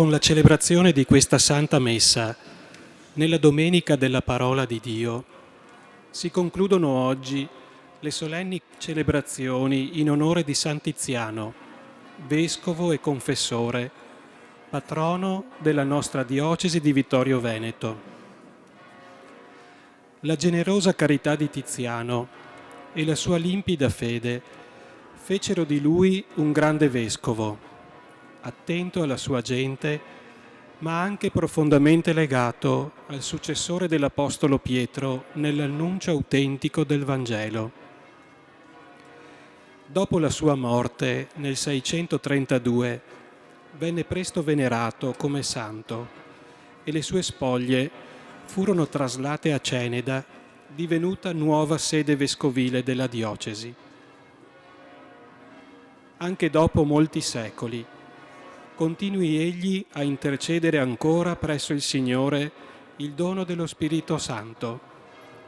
Con la celebrazione di questa Santa Messa, nella Domenica della Parola di Dio, si concludono oggi le solenni celebrazioni in onore di San Tiziano, vescovo e confessore, patrono della nostra diocesi di Vittorio Veneto. La generosa carità di Tiziano e la sua limpida fede fecero di lui un grande vescovo, attento alla sua gente, ma anche profondamente legato al successore dell'Apostolo Pietro nell'annuncio autentico del Vangelo. Dopo la sua morte, nel 632, venne presto venerato come santo e le sue spoglie furono traslate a Ceneda, divenuta nuova sede vescovile della diocesi. Anche dopo molti secoli, continui egli a intercedere ancora presso il Signore il dono dello Spirito Santo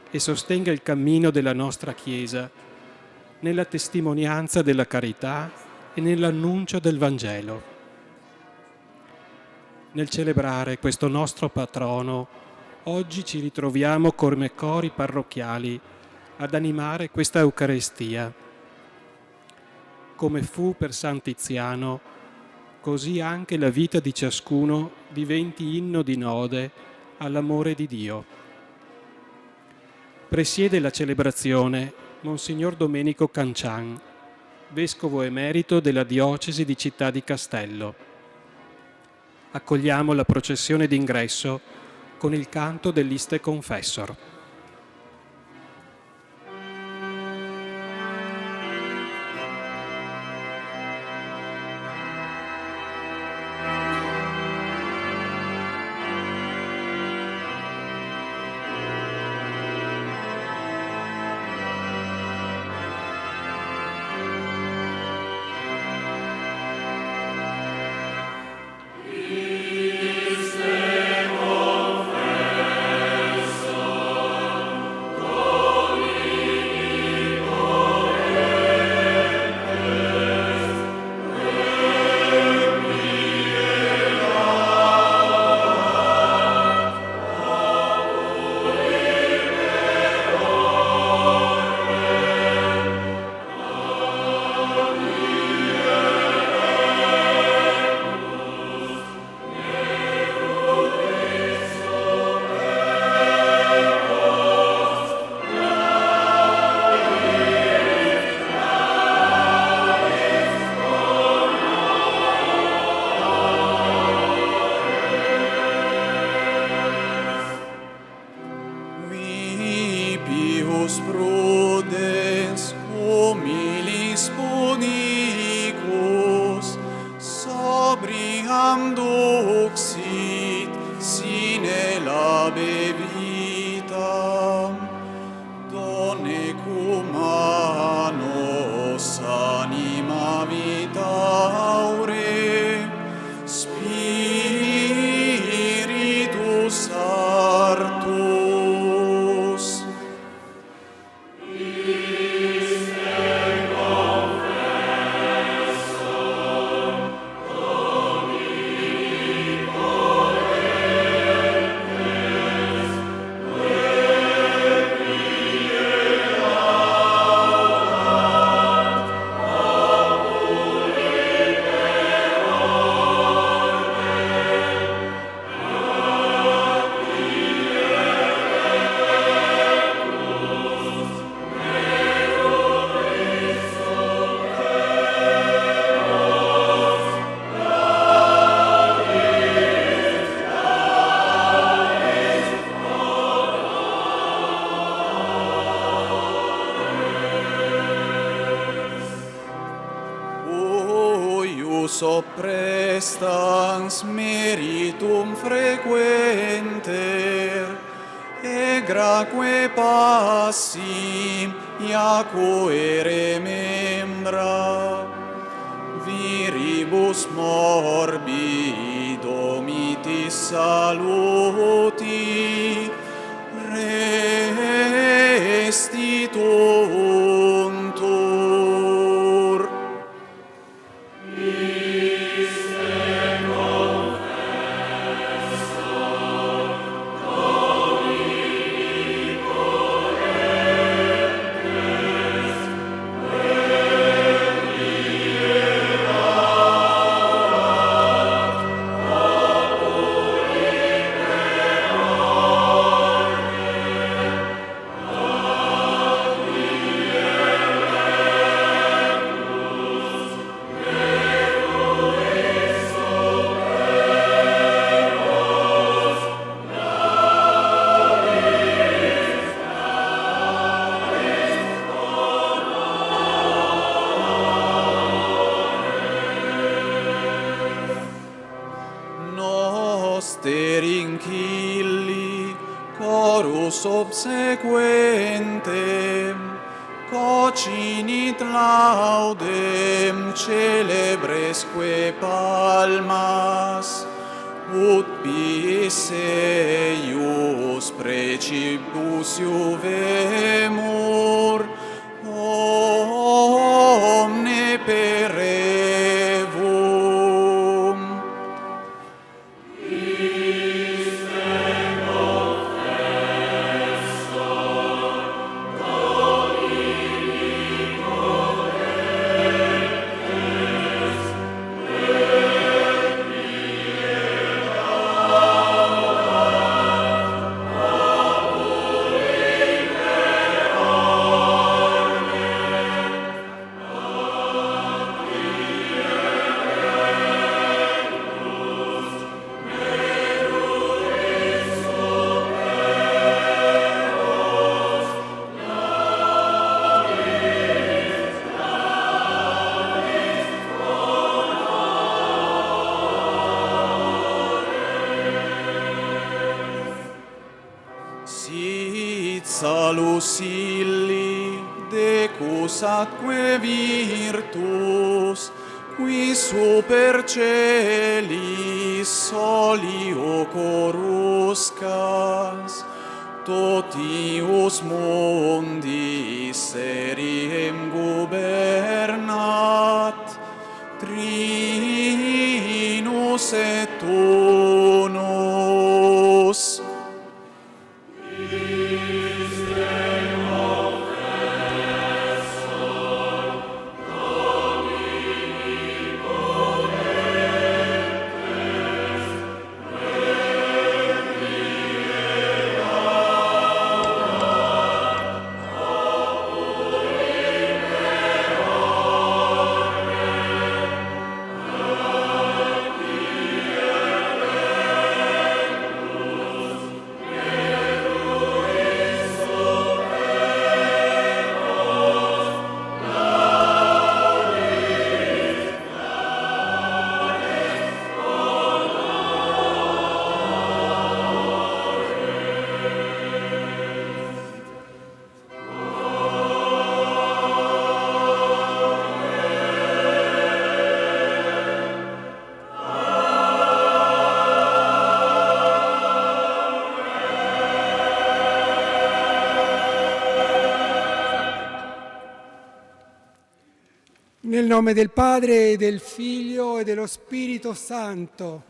e sostenga il cammino della nostra Chiesa nella testimonianza della carità e nell'annuncio del Vangelo. Nel celebrare questo nostro patrono, oggi ci ritroviamo come cori parrocchiali ad animare questa Eucaristia. Come fu per San Tiziano, così anche la vita di ciascuno diventi inno di lode all'amore di Dio. Presiede la celebrazione Monsignor Domenico Cancian, vescovo emerito della diocesi di Città di Castello. Accogliamo la processione d'ingresso con il canto dell'Iste Confessor. Prestans meritum frequenter, egraque passim iaque remembra, viribus morbi domitis saluti, restituuntur. sequentem, cocinit laudem celebresque palmas, ut bis eius precibus juvemur, omne perevum. Sit salus illi, decus atque virtus, qui super celis solio coruscas, totius mundis seriem gubernat, Trinus et Unus. Nel nome del Padre, del Figlio e dello Spirito Santo.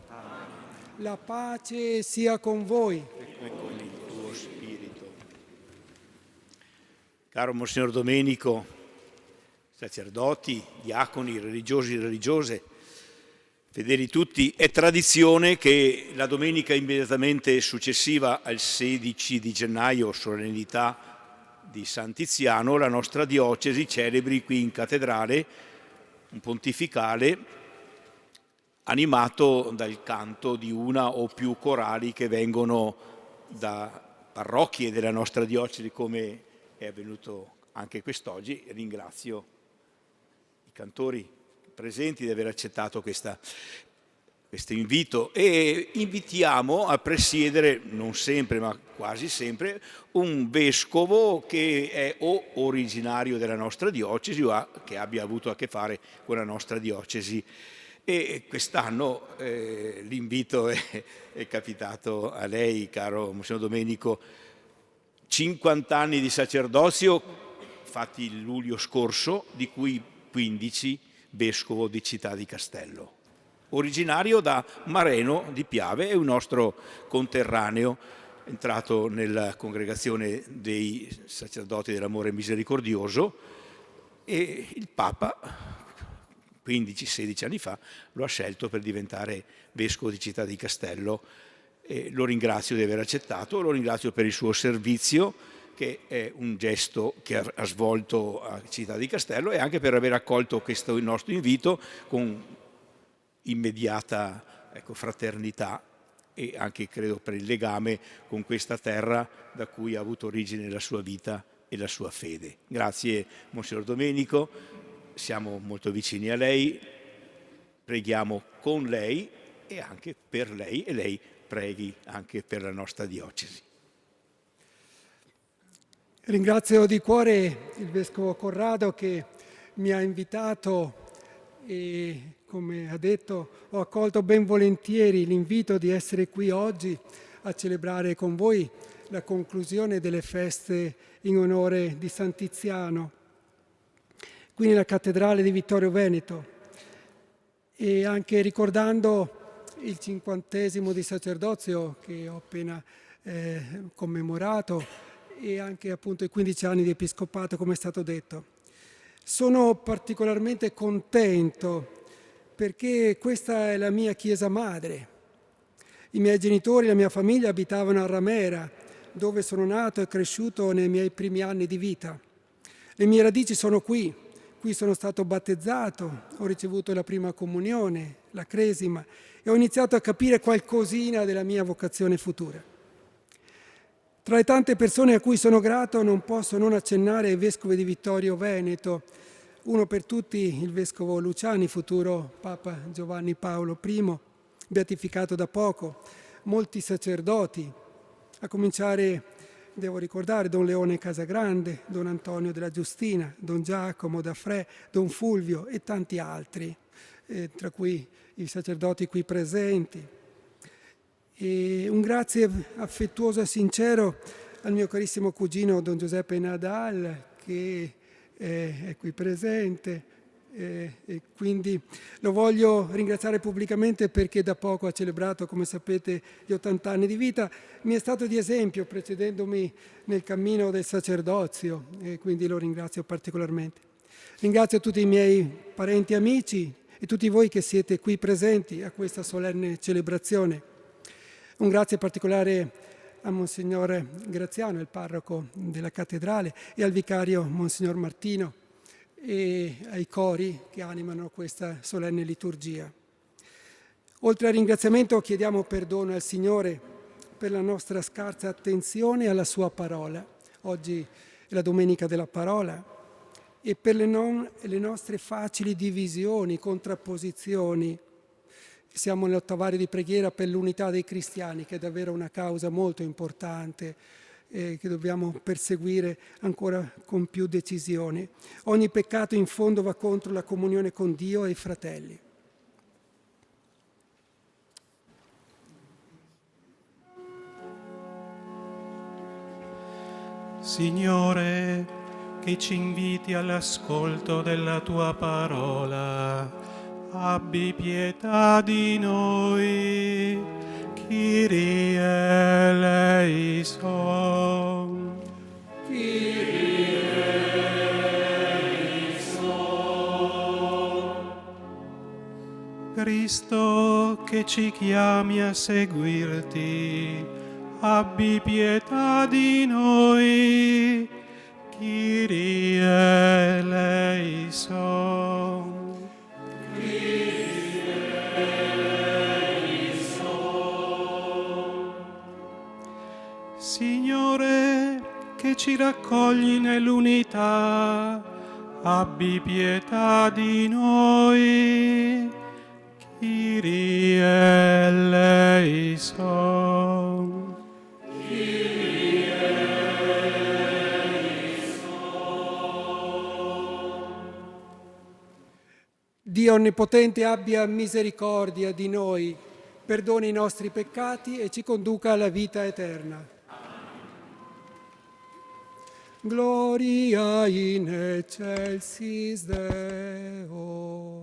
La pace sia con voi. E con il tuo spirito. Caro Monsignor Domenico, sacerdoti, diaconi, religiosi e religiose, fedeli tutti, è tradizione che la domenica immediatamente successiva al 16 di gennaio, solennità di San Tiziano, la nostra diocesi celebri qui in cattedrale un pontificale animato dal canto di una o più corali che vengono da parrocchie della nostra diocesi, come è avvenuto anche quest'oggi. Ringrazio i cantori presenti di aver accettato questo invito e invitiamo a presiedere, non sempre ma quasi sempre, un vescovo che è o originario della nostra diocesi o che abbia avuto a che fare con la nostra diocesi. E quest'anno l'invito è capitato a lei, caro Monsignor Domenico. 50 anni di sacerdozio fatti il luglio scorso, di cui 15 vescovo di Città di Castello. Originario da Mareno di Piave, è un nostro conterraneo, entrato nella congregazione dei sacerdoti dell'amore misericordioso, e il Papa 15-16 anni fa lo ha scelto per diventare vescovo di Città di Castello. E lo ringrazio di aver accettato, lo ringrazio per il suo servizio, che è un gesto che ha svolto a Città di Castello, e anche per aver accolto questo nostro invito con immediata fraternità, e anche credo per il legame con questa terra da cui ha avuto origine la sua vita e la sua fede. Grazie Monsignor Domenico, siamo molto vicini a lei, preghiamo con lei e anche per lei, e lei preghi anche per la nostra diocesi. Ringrazio di cuore il Vescovo Corrado che mi ha invitato e, come ha detto, ho accolto ben volentieri l'invito di essere qui oggi a celebrare con voi la conclusione delle feste in onore di San Tiziano, qui nella cattedrale di Vittorio Veneto, e anche ricordando il 50° di sacerdozio che ho appena commemorato e anche appunto i 15 anni di episcopato, come è stato detto. Sono particolarmente contento perché questa è la mia chiesa madre. I miei genitori e la mia famiglia abitavano a Ramera, dove sono nato e cresciuto nei miei primi anni di vita. Le mie radici sono qui sono stato battezzato, ho ricevuto la prima comunione, la cresima e ho iniziato a capire qualcosina della mia vocazione futura. Tra le tante persone a cui sono grato non posso non accennare ai vescovi di Vittorio Veneto, uno per tutti il vescovo Luciani, futuro Papa Giovanni Paolo I, beatificato da poco, molti sacerdoti, a cominciare, devo ricordare, Don Leone Casagrande, Don Antonio della Giustina, Don Giacomo da Fre, Don Fulvio e tanti altri, tra cui i sacerdoti qui presenti. E un grazie affettuoso e sincero al mio carissimo cugino Don Giuseppe Nadal, che è qui presente, e quindi lo voglio ringraziare pubblicamente perché da poco ha celebrato, come sapete, gli 80 anni di vita. Mi è stato di esempio precedendomi nel cammino del sacerdozio e quindi lo ringrazio particolarmente. Ringrazio tutti i miei parenti e amici e tutti voi che siete qui presenti a questa solenne celebrazione. Un grazie particolare a Monsignor Graziano, il parroco della cattedrale, e al vicario Monsignor Martino e ai cori che animano questa solenne liturgia. Oltre al ringraziamento chiediamo perdono al Signore per la nostra scarsa attenzione alla Sua parola. Oggi è la Domenica della Parola, e per le nostre facili divisioni, contrapposizioni. Siamo nell'ottavario di preghiera per l'unità dei cristiani, che è davvero una causa molto importante che dobbiamo perseguire ancora con più decisione. Ogni peccato in fondo va contro la comunione con Dio e i fratelli. Signore, che ci inviti all'ascolto della Tua parola, abbi pietà di noi, Kyrie eleison. Kyrie eleison. Cristo, che ci chiami a seguirti, abbi pietà di noi, Kyrie eleison. Signore, che ci raccogli nell'unità, abbi pietà di noi, Kyrie eleison. Kyrie eleison. Dio Onnipotente abbia misericordia di noi, perdoni i nostri peccati e ci conduca alla vita eterna. Gloria in excelsis Deo.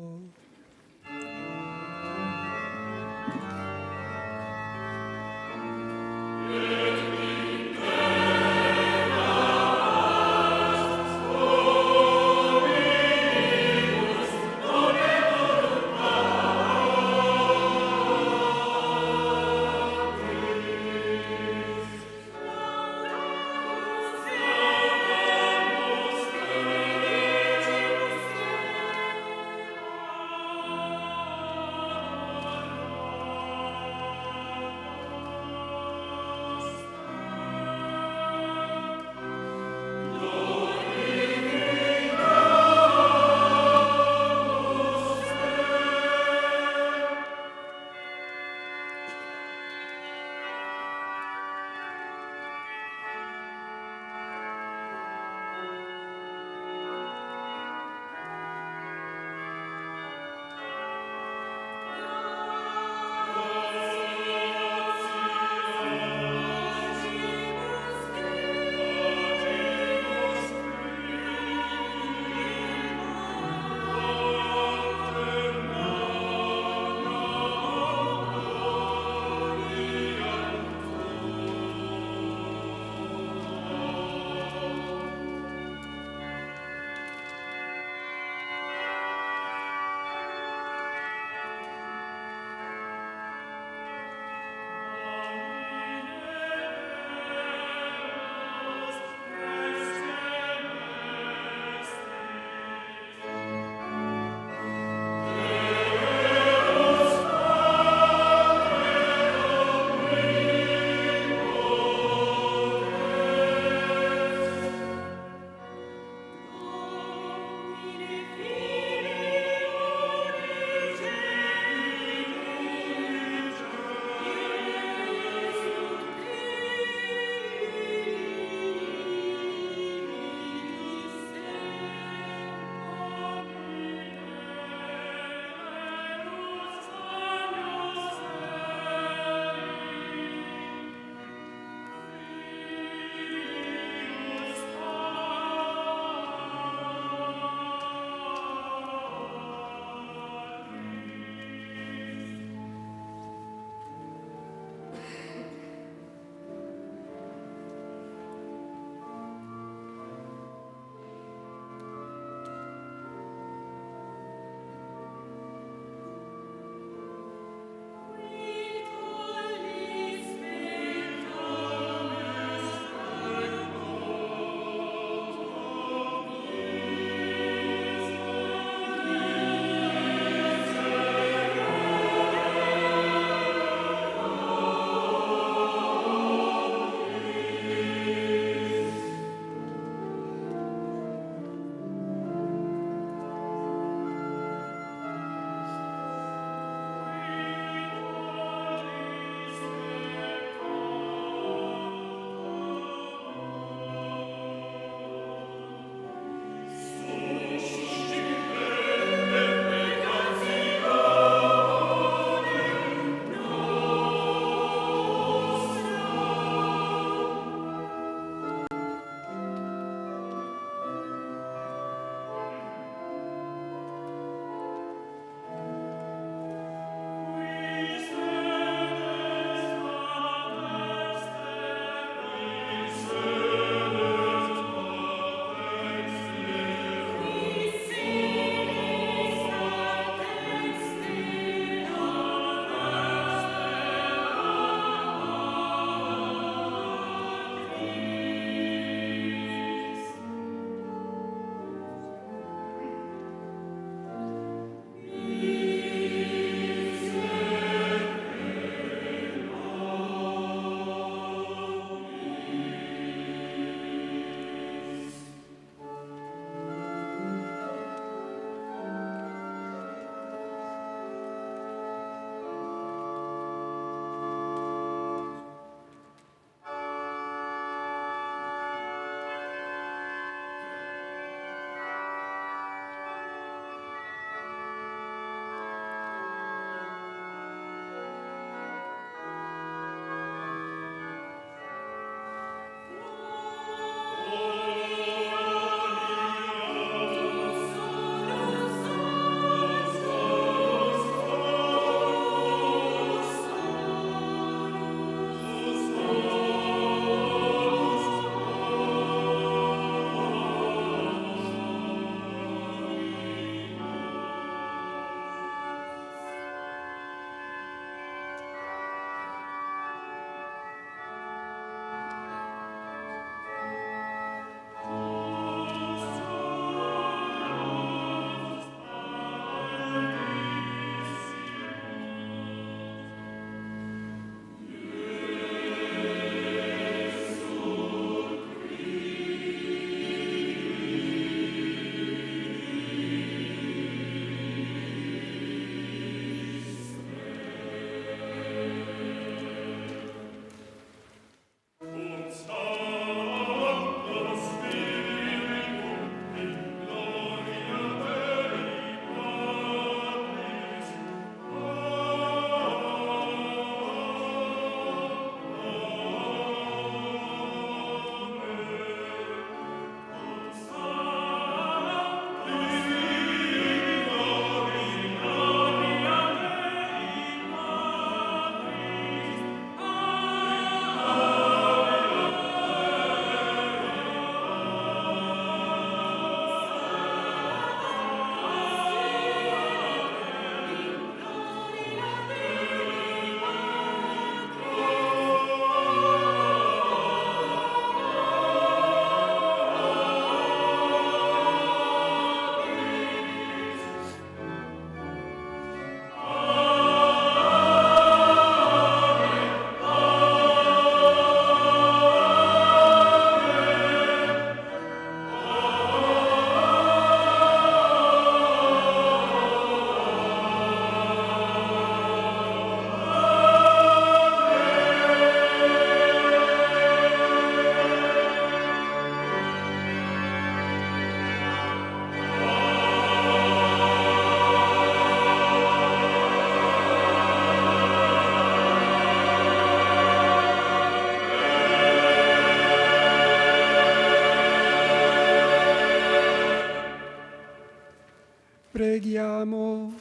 preghiamo.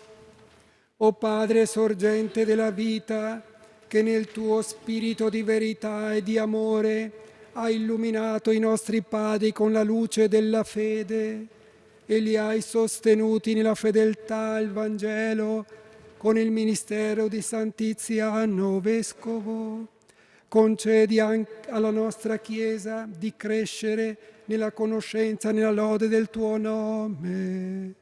O Padre sorgente della vita, che nel tuo spirito di verità e di amore hai illuminato i nostri padri con la luce della fede e li hai sostenuti nella fedeltà al Vangelo con il ministero di San Tiziano Vescovo, concedi anche alla nostra Chiesa di crescere nella conoscenza e nella lode del tuo nome.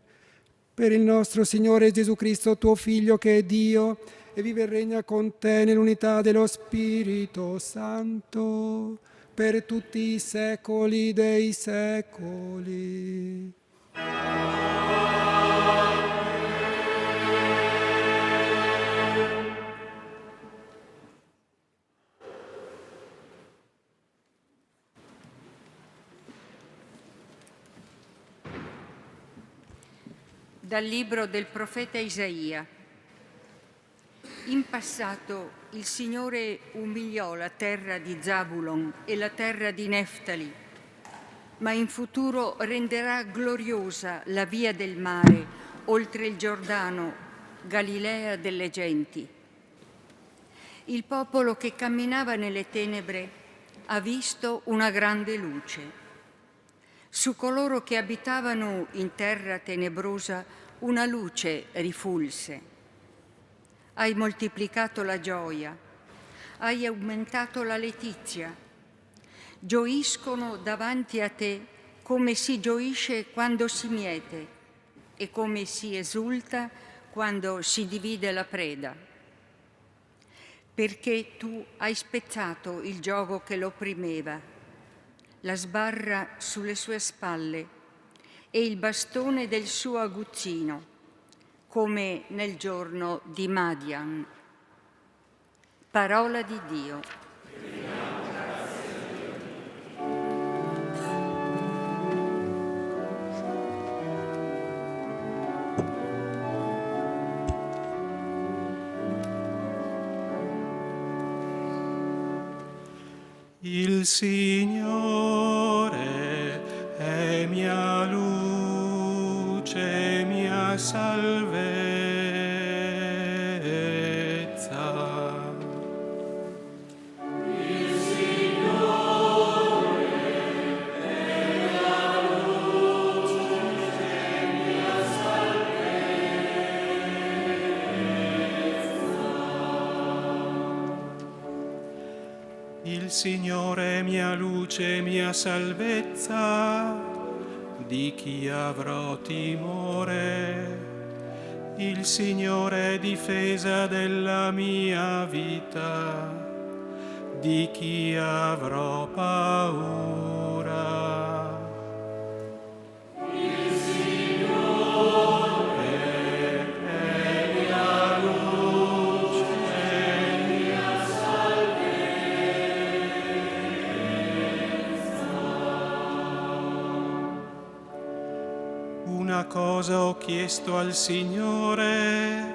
Per il nostro Signore Gesù Cristo, tuo Figlio, che è Dio e vive e regna con te nell'unità dello Spirito Santo, per tutti i secoli dei secoli. Dal libro del profeta Isaia. In passato il Signore umiliò la terra di Zabulon e la terra di Neftali, ma in futuro renderà gloriosa la via del mare, oltre il Giordano, Galilea delle genti. Il popolo che camminava nelle tenebre ha visto una grande luce. Su coloro che abitavano in terra tenebrosa una luce rifulse. Hai moltiplicato la gioia, hai aumentato la letizia. Gioiscono davanti a te come si gioisce quando si miete e come si esulta quando si divide la preda. Perché tu hai spezzato il giogo che lo opprimeva, la sbarra sulle sue spalle e il bastone del suo aguzzino, come nel giorno di Madian. Parola di Dio. Il Signore è mia luce, mia salvezza. Il Signore è mia luce, mia salvezza. Il Signore è mia luce, mia salvezza, di chi avrò timore? Il Signore è difesa della mia vita, di chi avrò paura? Il Signore è mia luce, mia Una cosa ho chiesto al Signore,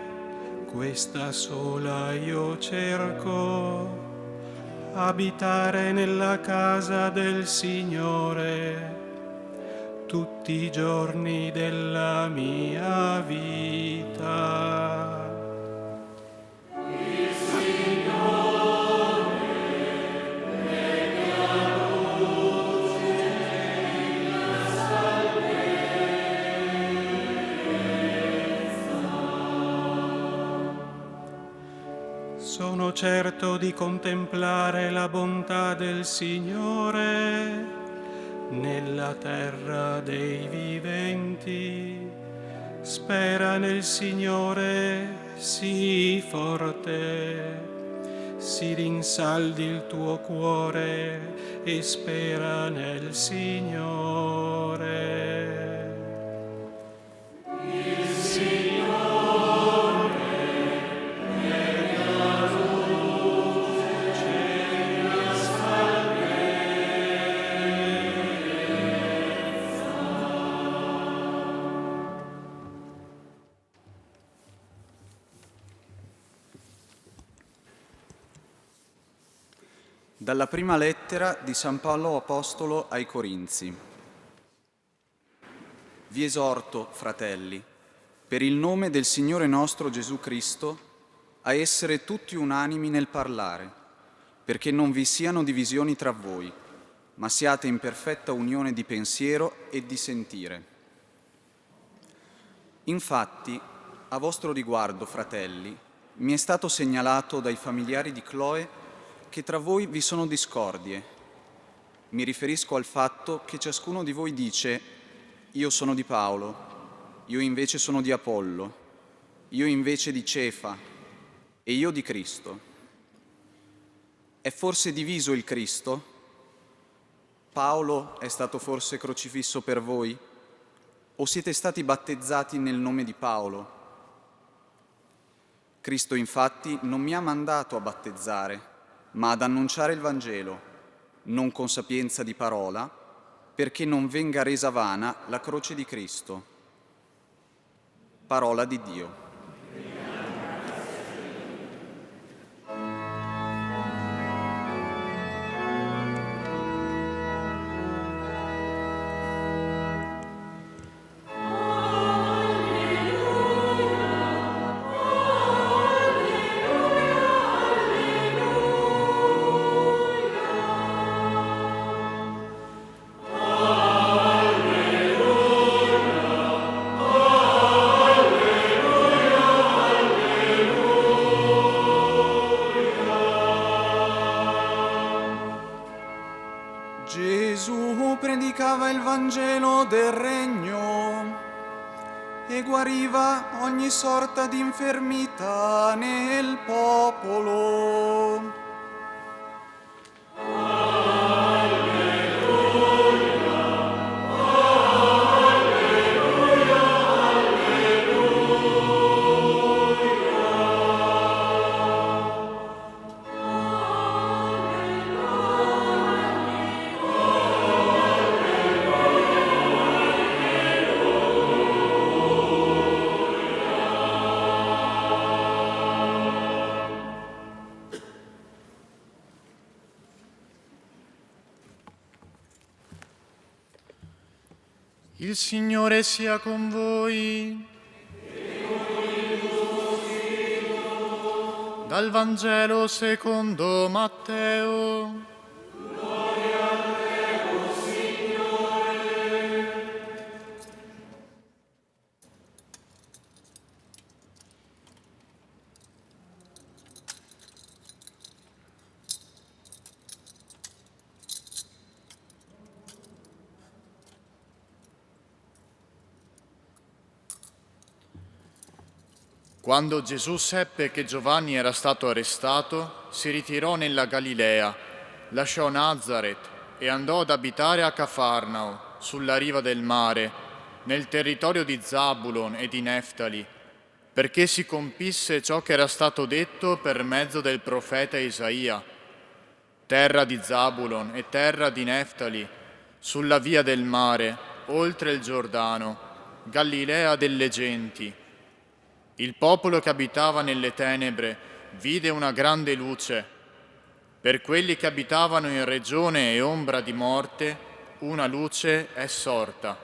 questa sola io cerco, abitare nella casa del Signore tutti i giorni della mia vita. Il Signore è mia luce, mia salvezza. Sono certo di contemplare la bontà del Signore nella terra dei viventi. Spera nel Signore, sii forte, si rinsaldi il tuo cuore e spera nel Signore. Il Signore è mia luce, mia Dalla prima lettera di San Paolo Apostolo ai Corinzi. Vi esorto, fratelli, per il nome del Signore nostro Gesù Cristo, a essere tutti unanimi nel parlare, perché non vi siano divisioni tra voi, ma siate in perfetta unione di pensiero e di sentire. Infatti, a vostro riguardo, fratelli, mi è stato segnalato dai familiari di Cloe che tra voi vi sono discordie. Mi riferisco al fatto che ciascuno di voi dice: io sono di Paolo, io invece sono di Apollo, io invece di Cefa e io di Cristo. È forse diviso il Cristo? Paolo è stato forse crocifisso per voi? O siete stati battezzati nel nome di Paolo? Cristo infatti non mi ha mandato a battezzare, ma ad annunciare il Vangelo, non con sapienza di parola, perché non venga resa vana la croce di Cristo. Parola di Dio. Gesù predicava il Vangelo del Regno e guariva ogni sorta di infermità nel popolo. Il Signore sia con voi. Dal Vangelo secondo Matteo. Quando Gesù seppe che Giovanni era stato arrestato, si ritirò nella Galilea, lasciò Nazaret e andò ad abitare a Cafarnao, sulla riva del mare, nel territorio di Zabulon e di Neftali, perché si compisse ciò che era stato detto per mezzo del profeta Isaia. Terra di Zabulon e terra di Neftali, sulla via del mare, oltre il Giordano, Galilea delle genti. Il popolo che abitava nelle tenebre vide una grande luce. Per quelli che abitavano in regione e ombra di morte, una luce è sorta.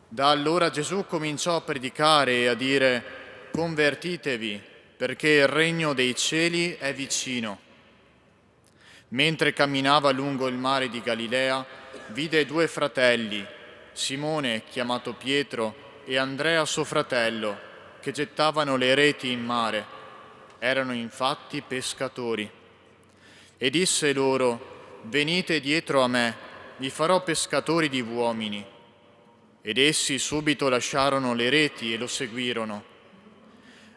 Da allora Gesù cominciò a predicare e a dire: convertitevi, perché il regno dei cieli è vicino. Mentre camminava lungo il mare di Galilea, vide due fratelli, Simone, chiamato Pietro, e Andrea suo fratello, che gettavano le reti in mare. Erano infatti pescatori. E disse loro: venite dietro a me, vi farò pescatori di uomini. Ed essi subito lasciarono le reti e lo seguirono.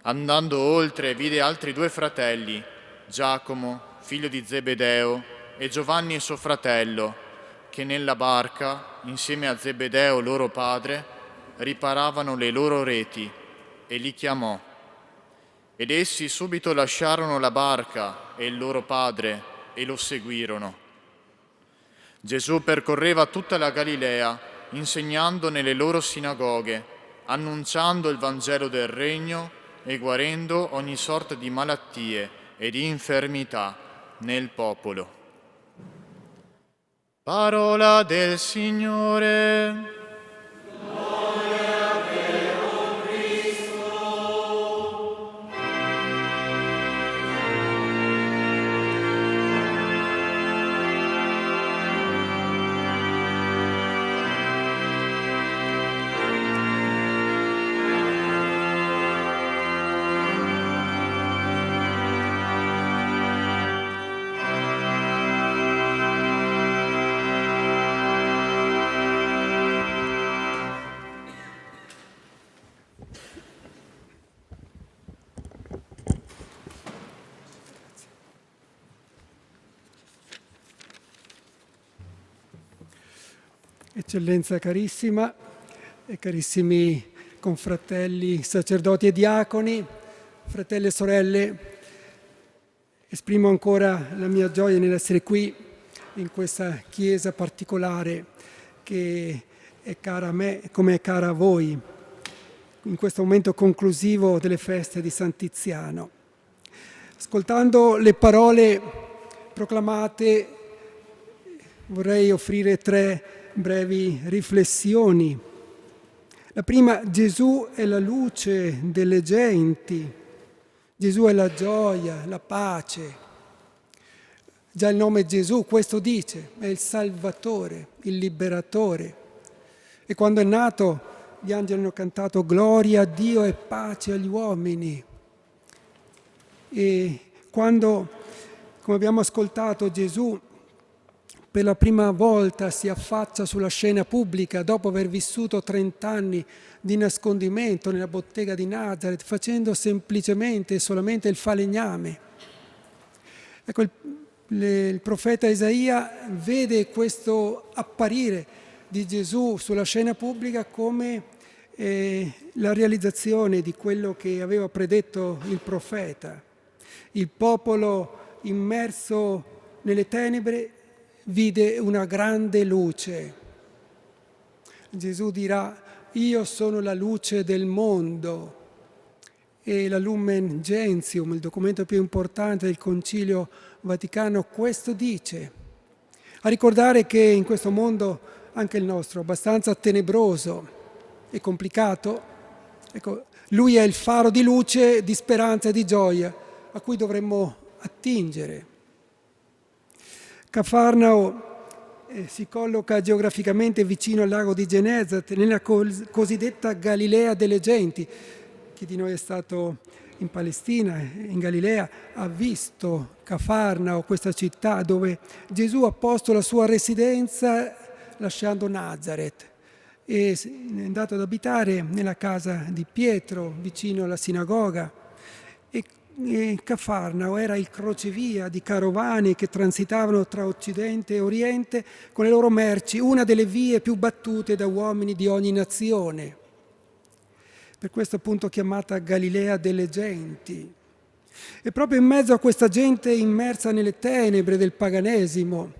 Andando oltre, vide altri due fratelli, Giacomo, figlio di Zebedeo, e Giovanni suo fratello, che nella barca, insieme a Zebedeo loro padre, riparavano le loro reti, e li chiamò. Ed essi subito lasciarono la barca e il loro padre e lo seguirono. Gesù percorreva tutta la Galilea, insegnando nelle loro sinagoghe, annunciando il Vangelo del Regno e guarendo ogni sorta di malattie e di infermità nel popolo. Parola del Signore. Gloria a te, Eccellenza carissima e carissimi confratelli, sacerdoti e diaconi, fratelli e sorelle, esprimo ancora la mia gioia nell'essere qui in questa chiesa particolare che è cara a me come è cara a voi, in questo momento conclusivo delle feste di San Tiziano. Ascoltando le parole proclamate, vorrei offrire 3 brevi riflessioni. La prima: Gesù è la luce delle genti, Gesù è la gioia, la pace. Già il nome Gesù questo dice, è il Salvatore, il Liberatore. E quando è nato gli angeli hanno cantato gloria a Dio e pace agli uomini. E quando, come abbiamo ascoltato, Gesù per la prima volta si affaccia sulla scena pubblica dopo aver vissuto 30 anni di nascondimento nella bottega di Nazareth, facendo semplicemente e solamente il falegname. Ecco, il profeta Isaia vede questo apparire di Gesù sulla scena pubblica come la realizzazione di quello che aveva predetto il profeta. Il popolo immerso nelle tenebre vide una grande luce. Gesù dirà: io sono la luce del mondo. E la Lumen Gentium, il documento più importante del Concilio Vaticano, questo dice. A ricordare che in questo mondo, anche il nostro, abbastanza tenebroso e complicato, ecco, lui è il faro di luce, di speranza e di gioia a cui dovremmo attingere. Cafarnao si colloca geograficamente vicino al lago di Genesaret, nella cosiddetta Galilea delle genti. Chi di noi è stato in Palestina, in Galilea, ha visto Cafarnao, questa città dove Gesù ha posto la sua residenza lasciando Nazareth e è andato ad abitare nella casa di Pietro, vicino alla sinagoga. E Cafarnao era il crocevia di carovane che transitavano tra Occidente e Oriente con le loro merci, una delle vie più battute da uomini di ogni nazione. Per questo appunto chiamata Galilea delle genti. E proprio in mezzo a questa gente immersa nelle tenebre del paganesimo,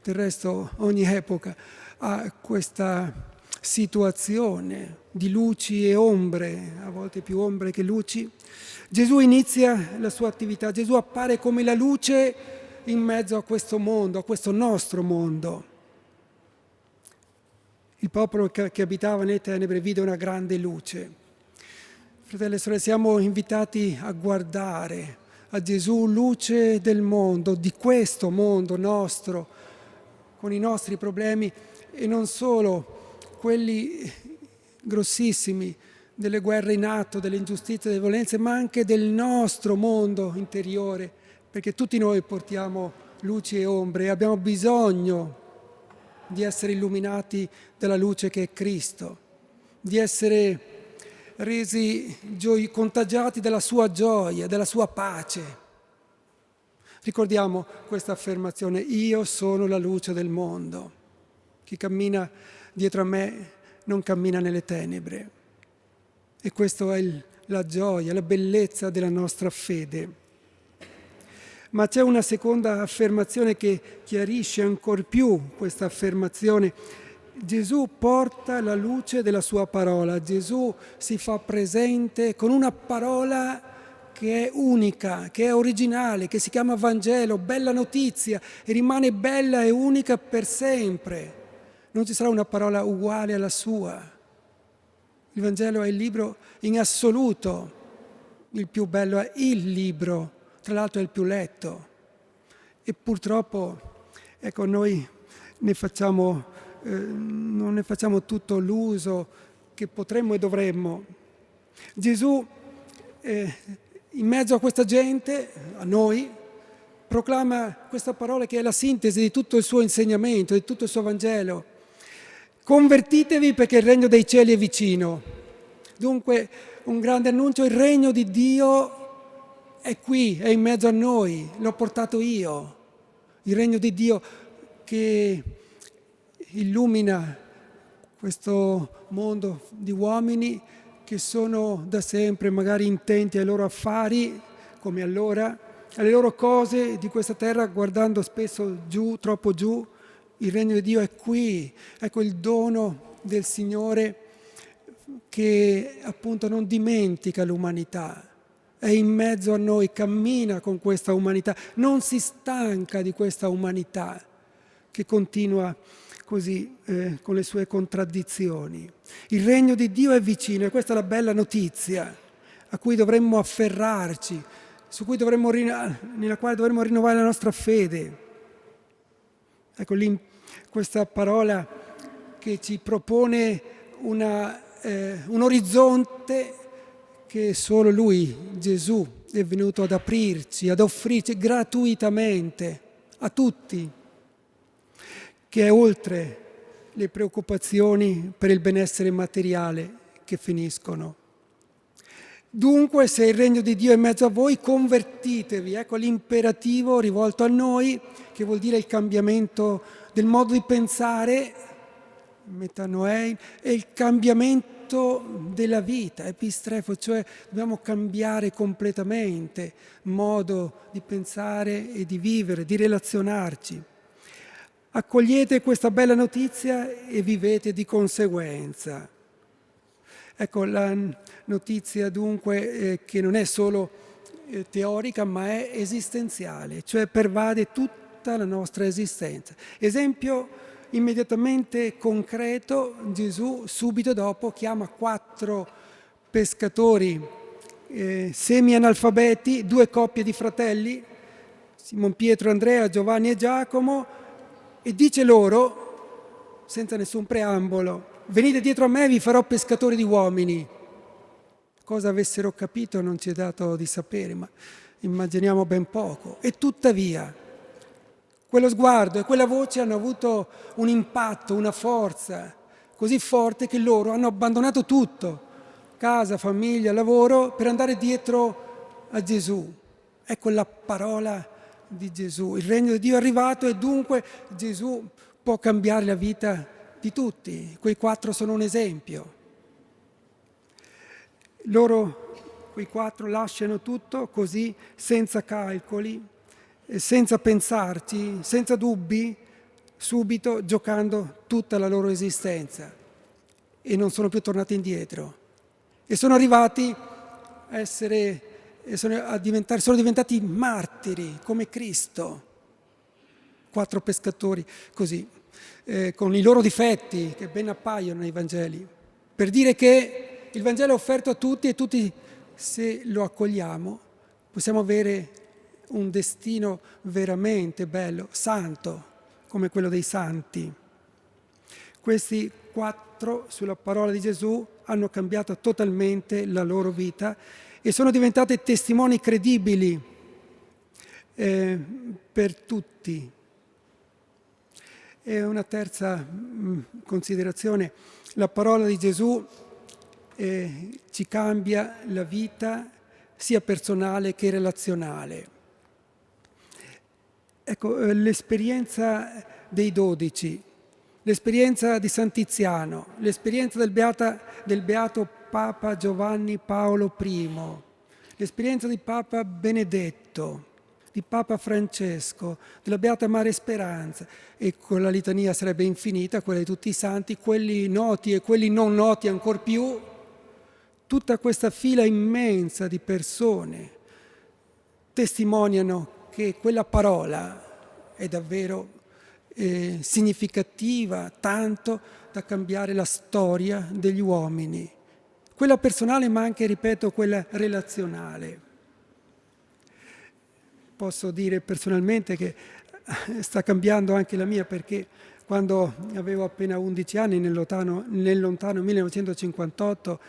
del resto ogni epoca ha questa situazione di luci e ombre, a volte più ombre che luci, Gesù inizia la sua attività. Gesù appare come la luce in mezzo a questo mondo, a questo nostro mondo. Il popolo che abitava nelle tenebre vide una grande luce. Fratelli e sorelle, siamo invitati a guardare a Gesù, luce del mondo, di questo mondo nostro, con i nostri problemi e non solo quelli grossissimi delle guerre in atto, delle ingiustizie, delle violenze, ma anche del nostro mondo interiore, perché tutti noi portiamo luci e ombre e abbiamo bisogno di essere illuminati dalla luce che è Cristo, di essere resi contagiati dalla sua gioia, dalla sua pace. Ricordiamo questa affermazione: io sono la luce del mondo. Chi cammina dietro a me non cammina nelle tenebre. E questa è la gioia, la bellezza della nostra fede. Ma c'è una seconda affermazione che chiarisce ancor più questa affermazione. Gesù porta la luce della sua parola. Gesù si fa presente con una parola che è unica, che è originale, che si chiama Vangelo, bella notizia, e rimane bella e unica per sempre. Non ci sarà una parola uguale alla sua. Il Vangelo è il libro in assoluto, il più bello è il libro, tra l'altro è il più letto. E purtroppo, ecco, noi non ne facciamo tutto l'uso che potremmo e dovremmo. Gesù, in mezzo a questa gente, a noi, proclama questa parola che è la sintesi di tutto il suo insegnamento, di tutto il suo Vangelo. Convertitevi perché il regno dei cieli è vicino. Dunque, un grande annuncio: il regno di Dio è qui, è in mezzo a noi, l'ho portato io. Il regno di Dio che illumina questo mondo di uomini che sono da sempre magari intenti ai loro affari, come allora, alle loro cose di questa terra, guardando spesso giù, troppo giù. Il regno di Dio è qui, ecco il dono del Signore che appunto non dimentica l'umanità, è in mezzo a noi, cammina con questa umanità, non si stanca di questa umanità che continua così con le sue contraddizioni. Il regno di Dio è vicino e questa è la bella notizia a cui dovremmo afferrarci, nella quale dovremmo rinnovare la nostra fede. Ecco lì questa parola che ci propone un orizzonte che solo Lui, Gesù, è venuto ad aprirci, ad offrirci gratuitamente a tutti, che è oltre le preoccupazioni per il benessere materiale che finiscono. Dunque, se il regno di Dio è in mezzo a voi, convertitevi. Ecco l'imperativo rivolto a noi, che vuol dire il cambiamento del modo di pensare, metanoei, e il cambiamento della vita, epistrefo, cioè dobbiamo cambiare completamente modo di pensare e di vivere, di relazionarci. Accogliete questa bella notizia e vivete di conseguenza. Ecco, la notizia dunque che non è solo teorica ma è esistenziale, cioè pervade tutta la nostra esistenza. Esempio immediatamente concreto, Gesù subito dopo chiama 4 pescatori semi-analfabeti, 2 coppie di fratelli, Simon Pietro, Andrea, Giovanni e Giacomo, e dice loro, senza nessun preambolo: venite dietro a me e vi farò pescatori di uomini. Cosa avessero capito non ci è dato di sapere, ma immaginiamo ben poco. E tuttavia, quello sguardo e quella voce hanno avuto un impatto, una forza così forte che loro hanno abbandonato tutto, casa, famiglia, lavoro, per andare dietro a Gesù. Ecco la parola di Gesù. Il regno di Dio è arrivato e dunque Gesù può cambiare la vita di tutti. Quei 4 sono un esempio. Quei 4 lasciano tutto così, senza calcoli, senza pensarci, senza dubbi, subito, giocando tutta la loro esistenza. E non sono più tornati indietro. E sono arrivati sono diventati martiri come Cristo. 4 pescatori così, con i loro difetti che ben appaiono nei Vangeli, per dire che il Vangelo è offerto a tutti e tutti, se lo accogliamo, possiamo avere un destino veramente bello, santo, come quello dei santi. Questi 4 sulla parola di Gesù hanno cambiato totalmente la loro vita e sono diventate testimoni credibili per tutti. E una terza considerazione: la parola di Gesù ci cambia la vita sia personale che relazionale. Ecco, l'esperienza dei 12, l'esperienza di San Tiziano, l'esperienza del beato Papa Giovanni Paolo I, l'esperienza di Papa Benedetto, di Papa Francesco, della Beata Mare Speranza, e con la litania sarebbe infinita, quella di tutti i santi, quelli noti e quelli non noti ancor più, tutta questa fila immensa di persone testimoniano che quella parola è davvero significativa, tanto da cambiare la storia degli uomini, quella personale ma anche, ripeto, quella relazionale. Posso dire personalmente che sta cambiando anche la mia, perché quando avevo appena 11 anni, nel lontano 1958,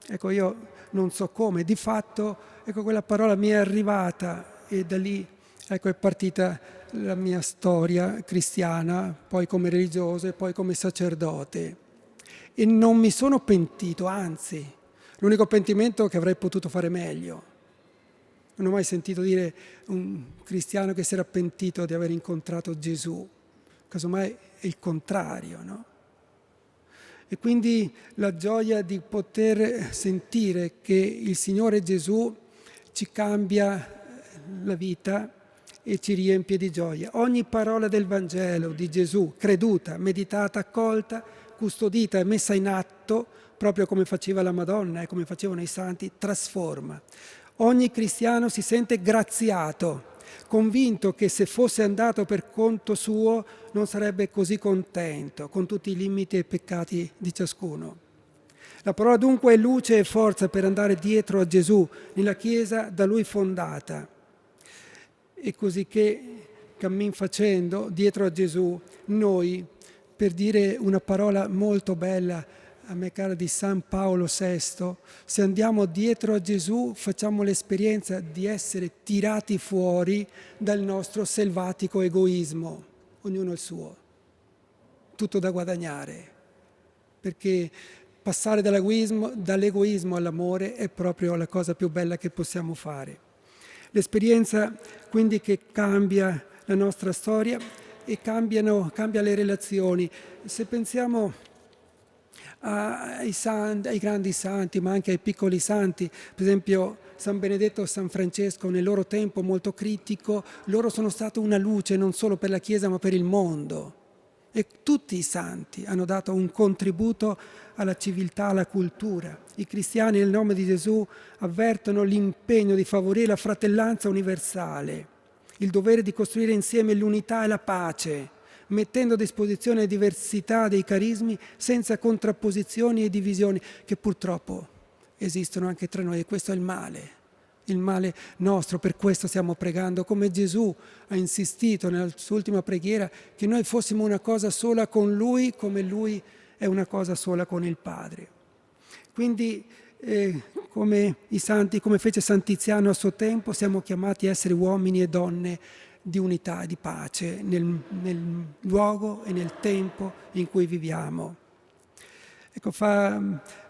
ecco, io non so come, di fatto, ecco, quella parola mi è arrivata e da lì, ecco, è partita la mia storia cristiana, poi come religioso e poi come sacerdote. E non mi sono pentito, anzi, l'unico pentimento è che avrei potuto fare meglio. Non ho mai sentito dire un cristiano che si era pentito di aver incontrato Gesù, casomai è il contrario, no? E quindi la gioia di poter sentire che il Signore Gesù ci cambia la vita e ci riempie di gioia. Ogni parola del Vangelo di Gesù, creduta, meditata, accolta, custodita e messa in atto, proprio come faceva la Madonna e come facevano i santi, trasforma. Ogni cristiano si sente graziato, convinto che se fosse andato per conto suo non sarebbe così contento, con tutti i limiti e peccati di ciascuno. La parola dunque è luce e forza per andare dietro a Gesù, nella Chiesa da Lui fondata. E così che, cammin facendo, dietro a Gesù, noi, per dire una parola molto bella, a me cara, di San Paolo VI, se andiamo dietro a Gesù facciamo l'esperienza di essere tirati fuori dal nostro selvatico egoismo, ognuno il suo, tutto da guadagnare, perché passare dall'egoismo all'amore è proprio la cosa più bella che possiamo fare. L'esperienza quindi che cambia la nostra storia e cambia le relazioni. Se pensiamo ai grandi santi, ma anche ai piccoli santi, per esempio San Benedetto e San Francesco, nel loro tempo molto critico, loro sono stati una luce non solo per la Chiesa ma per il mondo. E tutti i santi hanno dato un contributo alla civiltà, alla cultura. I cristiani nel nome di Gesù avvertono l'impegno di favorire la fratellanza universale, il dovere di costruire insieme l'unità e la pace, mettendo a disposizione le diversità dei carismi senza contrapposizioni e divisioni che purtroppo esistono anche tra noi, e questo è il male nostro. Per questo stiamo pregando, come Gesù ha insistito nella sua ultima preghiera, che noi fossimo una cosa sola con Lui, come Lui è una cosa sola con il Padre. Quindi, come i santi, come fece San Tiziano a suo tempo, siamo chiamati a essere uomini e donne di unità e di pace nel luogo e nel tempo in cui viviamo. Ecco, fa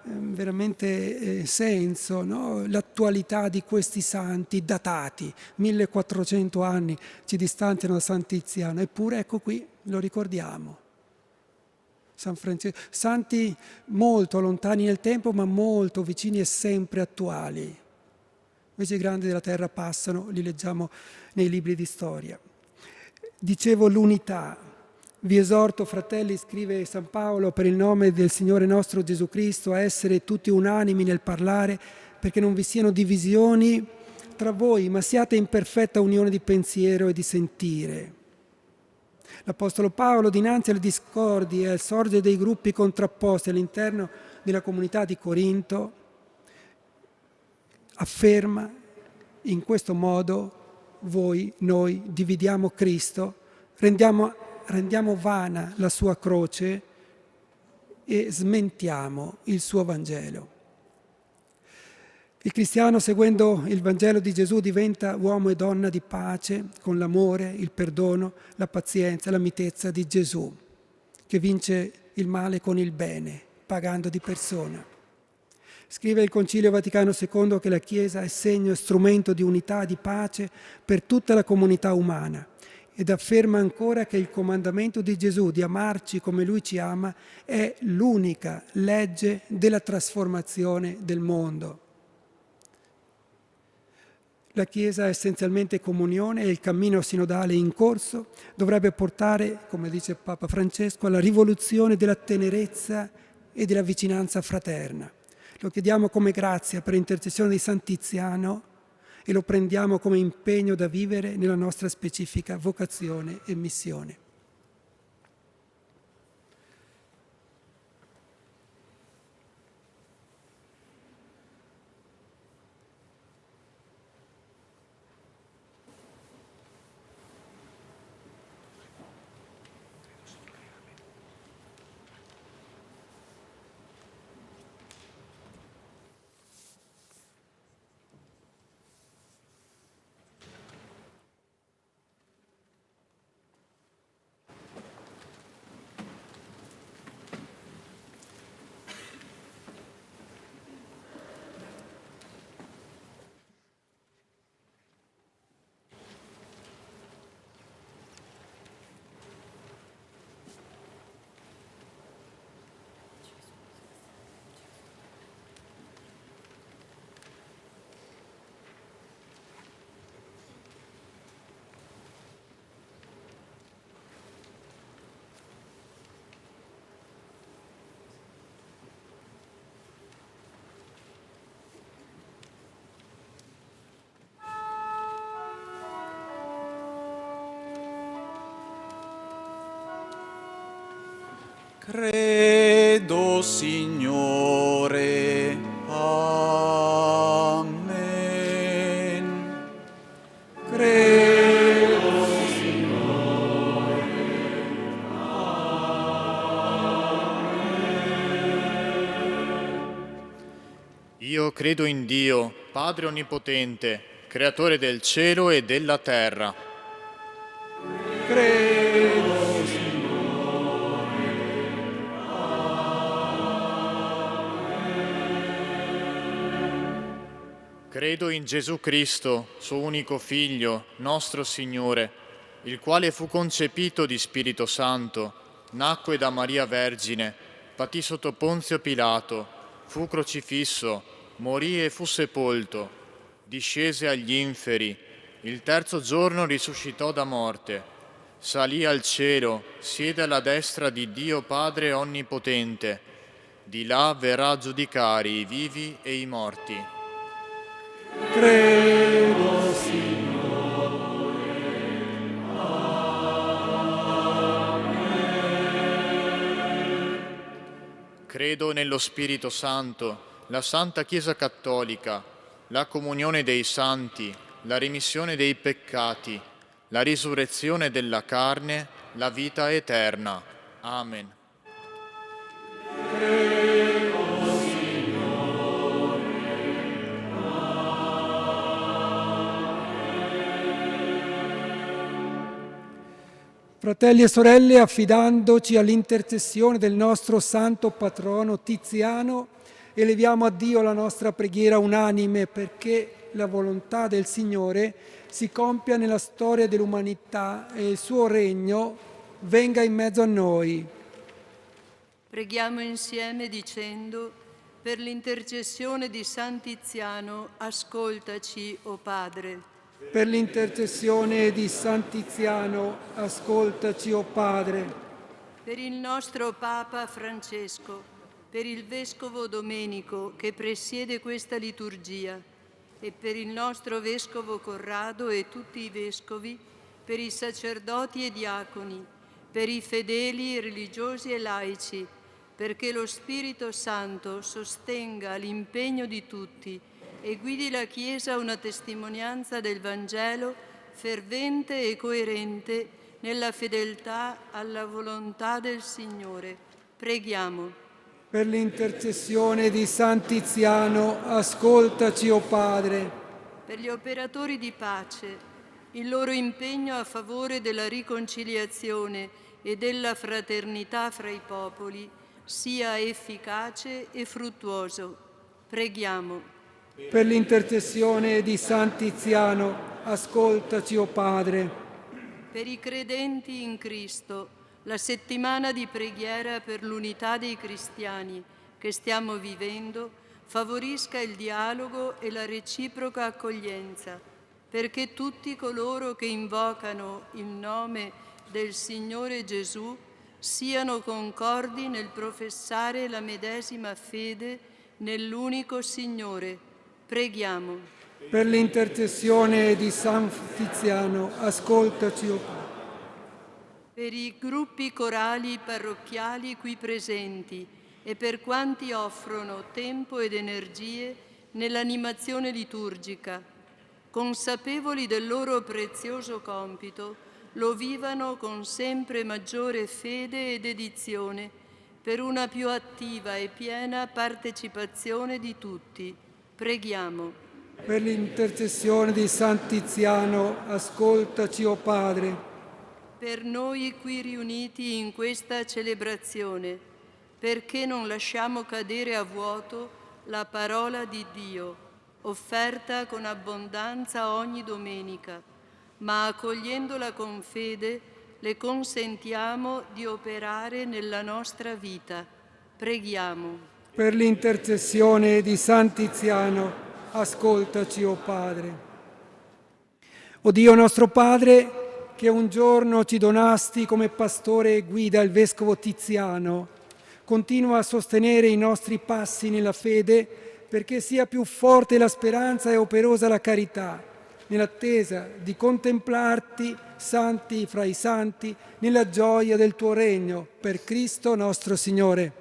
veramente senso, no? L'attualità di questi santi datati, 1400 anni ci distanziano da San Tiziano, eppure ecco qui lo ricordiamo. San Francesco, santi molto lontani nel tempo ma molto vicini e sempre attuali. Invece i grandi della terra passano, li leggiamo nei libri di storia. Dicevo l'unità. Vi esorto, fratelli, scrive San Paolo, per il nome del Signore nostro Gesù Cristo, a essere tutti unanimi nel parlare, perché non vi siano divisioni tra voi, ma siate in perfetta unione di pensiero e di sentire. L'Apostolo Paolo, dinanzi alle discordie e al sorgere dei gruppi contrapposti all'interno della comunità di Corinto, afferma: in questo modo noi dividiamo Cristo, rendiamo vana la sua croce e smentiamo il suo Vangelo. Il cristiano, seguendo il Vangelo di Gesù, diventa uomo e donna di pace, con l'amore, il perdono, la pazienza, la mitezza di Gesù, che vince il male con il bene, pagando di persona. Scrive il Concilio Vaticano II che la Chiesa è segno e strumento di unità, di pace per tutta la comunità umana, ed afferma ancora che il comandamento di Gesù di amarci come Lui ci ama è l'unica legge della trasformazione del mondo. La Chiesa è essenzialmente comunione e il cammino sinodale in corso dovrebbe portare, come dice Papa Francesco, alla rivoluzione della tenerezza e della vicinanza fraterna. Lo chiediamo come grazia per intercessione di San Tiziano e lo prendiamo come impegno da vivere nella nostra specifica vocazione e missione. Credo, Signore. Amen. Credo. Io credo in Dio, Padre Onnipotente, Creatore del cielo e della terra. Credo. Credo in Gesù Cristo, suo unico Figlio, nostro Signore, il quale fu concepito di Spirito Santo, nacque da Maria Vergine, patì sotto Ponzio Pilato, fu crocifisso, morì e fu sepolto, discese agli inferi, il terzo giorno risuscitò da morte, salì al cielo, siede alla destra di Dio Padre Onnipotente, di là verrà a giudicare i vivi e i morti. Credo, Signore. Credo nello Spirito Santo, la Santa Chiesa Cattolica, la comunione dei santi, la remissione dei peccati, la risurrezione della carne, la vita eterna. Amen. Fratelli e sorelle, affidandoci all'intercessione del nostro santo patrono Tiziano, eleviamo a Dio la nostra preghiera unanime perché la volontà del Signore si compia nella storia dell'umanità e il suo regno venga in mezzo a noi. Preghiamo insieme dicendo: per l'intercessione di San Tiziano, ascoltaci, o Padre. Per l'intercessione di San Tiziano, ascoltaci, o Padre. Per il nostro Papa Francesco, per il Vescovo Domenico che presiede questa liturgia e per il nostro Vescovo Corrado e tutti i Vescovi, per i sacerdoti e diaconi, per i fedeli, religiosi e laici, perché lo Spirito Santo sostenga l'impegno di tutti e guidi la Chiesa a una testimonianza del Vangelo fervente e coerente nella fedeltà alla volontà del Signore. Preghiamo. Per l'intercessione di San Tiziano, ascoltaci, o Padre. Per gli operatori di pace, il loro impegno a favore della riconciliazione e della fraternità fra i popoli sia efficace e fruttuoso. Preghiamo. Per l'intercessione di San Tiziano, ascoltaci, o Padre. Per i credenti in Cristo, la settimana di preghiera per l'unità dei cristiani che stiamo vivendo favorisca il dialogo e la reciproca accoglienza, perché tutti coloro che invocano il nome del Signore Gesù siano concordi nel professare la medesima fede nell'unico Signore. Preghiamo. Per l'intercessione di San Tiziano, ascoltaci, o Padre. Per i gruppi corali parrocchiali qui presenti e per quanti offrono tempo ed energie nell'animazione liturgica, consapevoli del loro prezioso compito, lo vivano con sempre maggiore fede e dedizione per una più attiva e piena partecipazione di tutti. Preghiamo. Per l'intercessione di San Tiziano, ascoltaci, o Padre. Per noi qui riuniti in questa celebrazione, perché non lasciamo cadere a vuoto la parola di Dio, offerta con abbondanza ogni domenica, ma accogliendola con fede le consentiamo di operare nella nostra vita. Preghiamo. Per l'intercessione di San Tiziano, ascoltaci, o Padre. O Dio nostro Padre, che un giorno ci donasti come pastore e guida il Vescovo Tiziano, continua a sostenere i nostri passi nella fede perché sia più forte la speranza e operosa la carità, nell'attesa di contemplarti, santi fra i santi, nella gioia del tuo regno, per Cristo nostro Signore.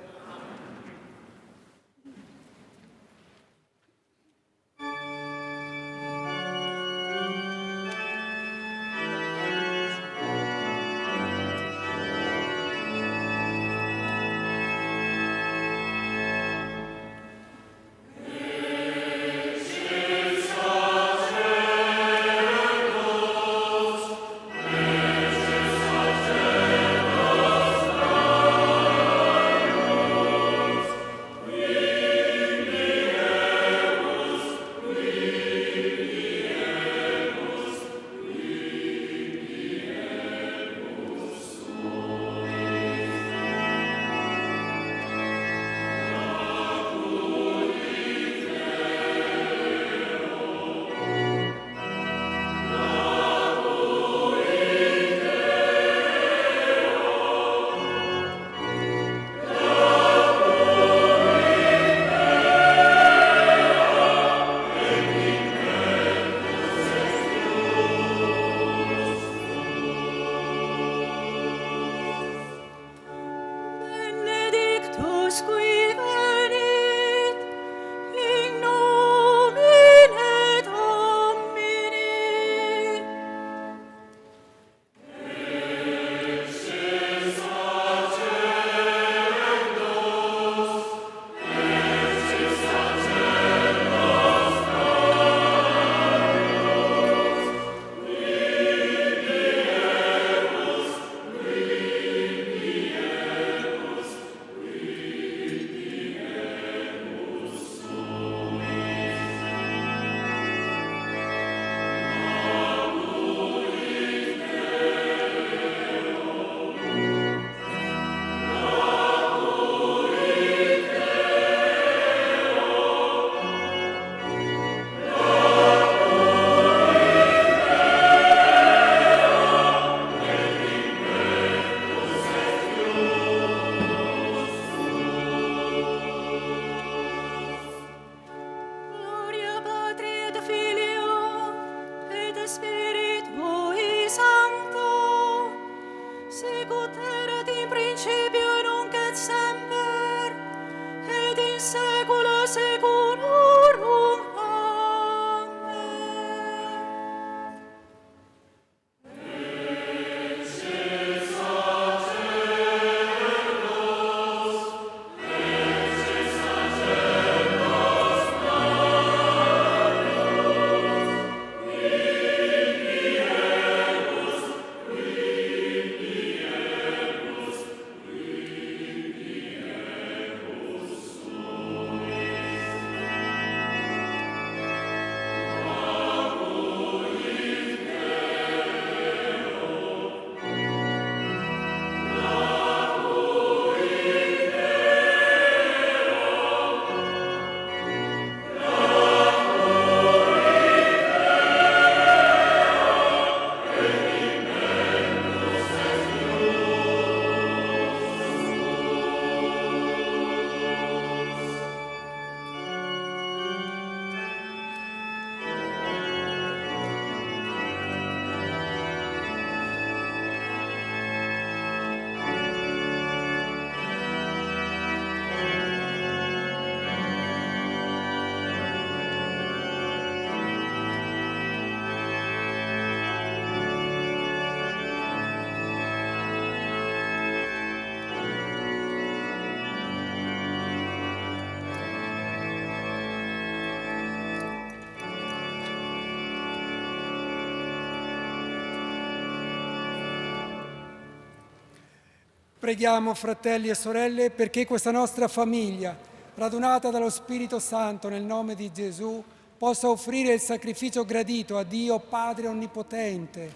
Preghiamo, fratelli e sorelle, perché questa nostra famiglia, radunata dallo Spirito Santo nel nome di Gesù, possa offrire il sacrificio gradito a Dio Padre Onnipotente.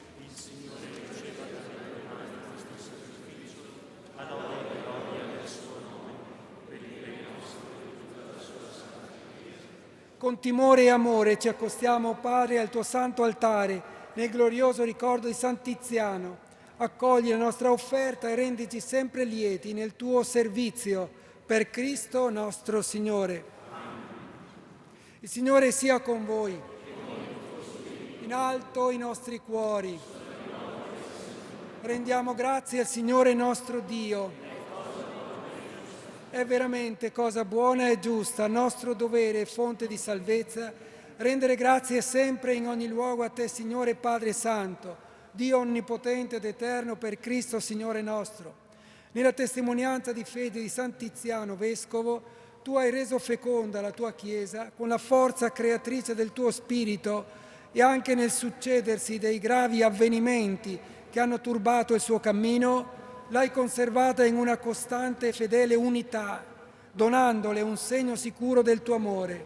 Con timore e amore ci accostiamo, Padre, al tuo santo altare, nel glorioso ricordo di San Tiziano. Accogli la nostra offerta e rendici sempre lieti nel tuo servizio, per Cristo nostro Signore. Il Signore sia con voi. In alto i nostri cuori. Rendiamo grazie al Signore nostro Dio. È veramente cosa buona e giusta, nostro dovere e fonte di salvezza, rendere grazie sempre in ogni luogo a Te, Signore Padre Santo, Dio onnipotente ed eterno, per Cristo Signore nostro. Nella testimonianza di fede di San Tiziano, Vescovo, Tu hai reso feconda la Tua Chiesa con la forza creatrice del Tuo Spirito e anche nel succedersi dei gravi avvenimenti che hanno turbato il suo cammino, l'hai conservata in una costante e fedele unità, donandole un segno sicuro del tuo amore.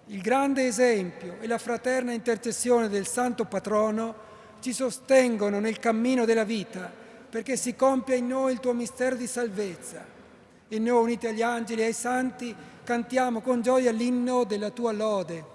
Il grande esempio e la fraterna intercessione del Santo Patrono ci sostengono nel cammino della vita, perché si compia in noi il tuo mistero di salvezza. E noi, uniti agli angeli e ai santi, cantiamo con gioia l'inno della tua lode.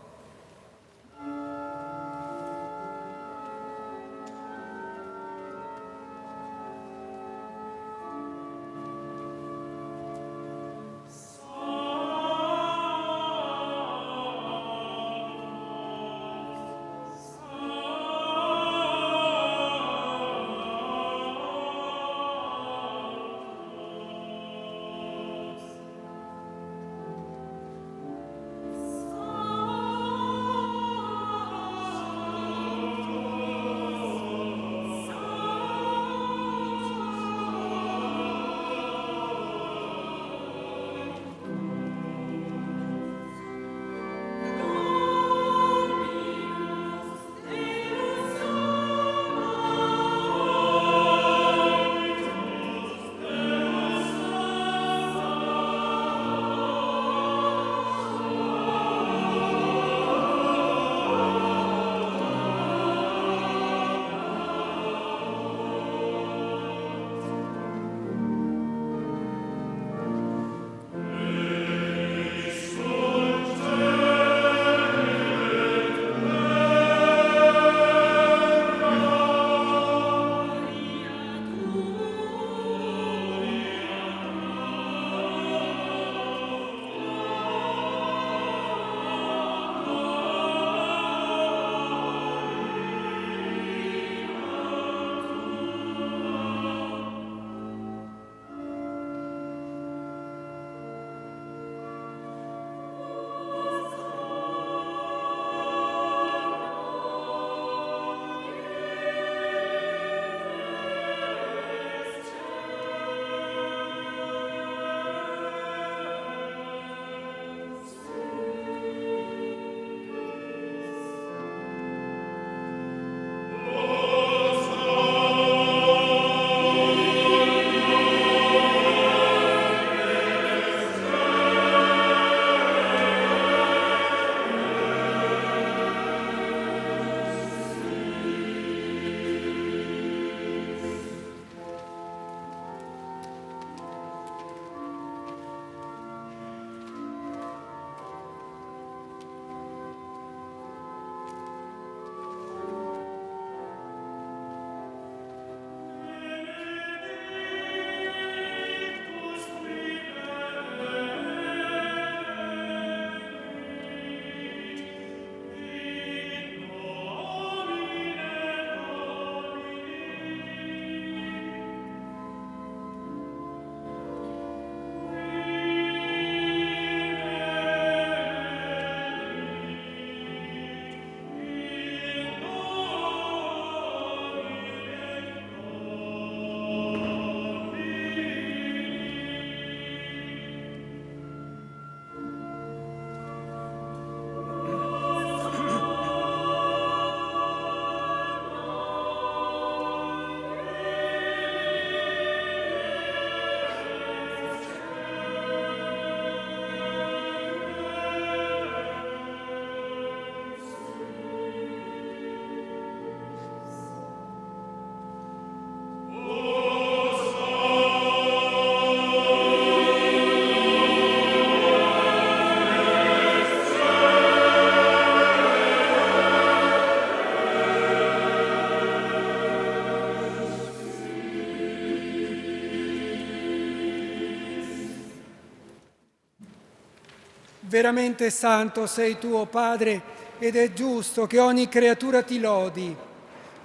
Veramente santo sei tu, o Padre, ed è giusto che ogni creatura ti lodi.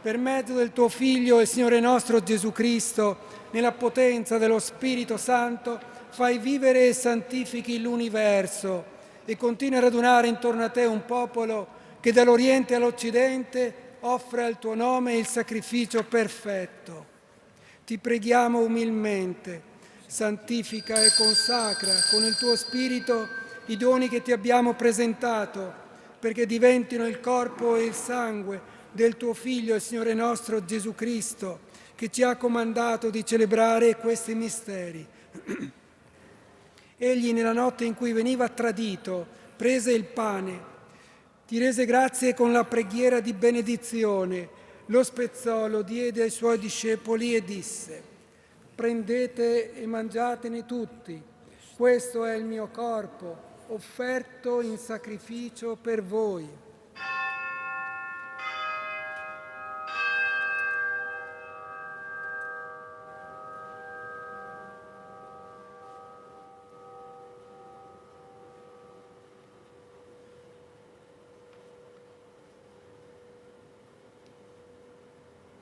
Per mezzo del tuo Figlio, il Signore nostro Gesù Cristo, nella potenza dello Spirito Santo, fai vivere e santifichi l'universo e continui a radunare intorno a te un popolo che dall'Oriente all'Occidente offre al tuo nome il sacrificio perfetto. Ti preghiamo umilmente, santifica e consacra con il tuo Spirito i doni che ti abbiamo presentato, perché diventino il corpo e il sangue del tuo Figlio, il Signore nostro Gesù Cristo, che ci ha comandato di celebrare questi misteri. Egli, nella notte in cui veniva tradito, prese il pane, ti rese grazie con la preghiera di benedizione, lo spezzò, lo diede ai suoi discepoli e disse: prendete e mangiatene tutti, questo è il mio corpo, offerto in sacrificio per voi.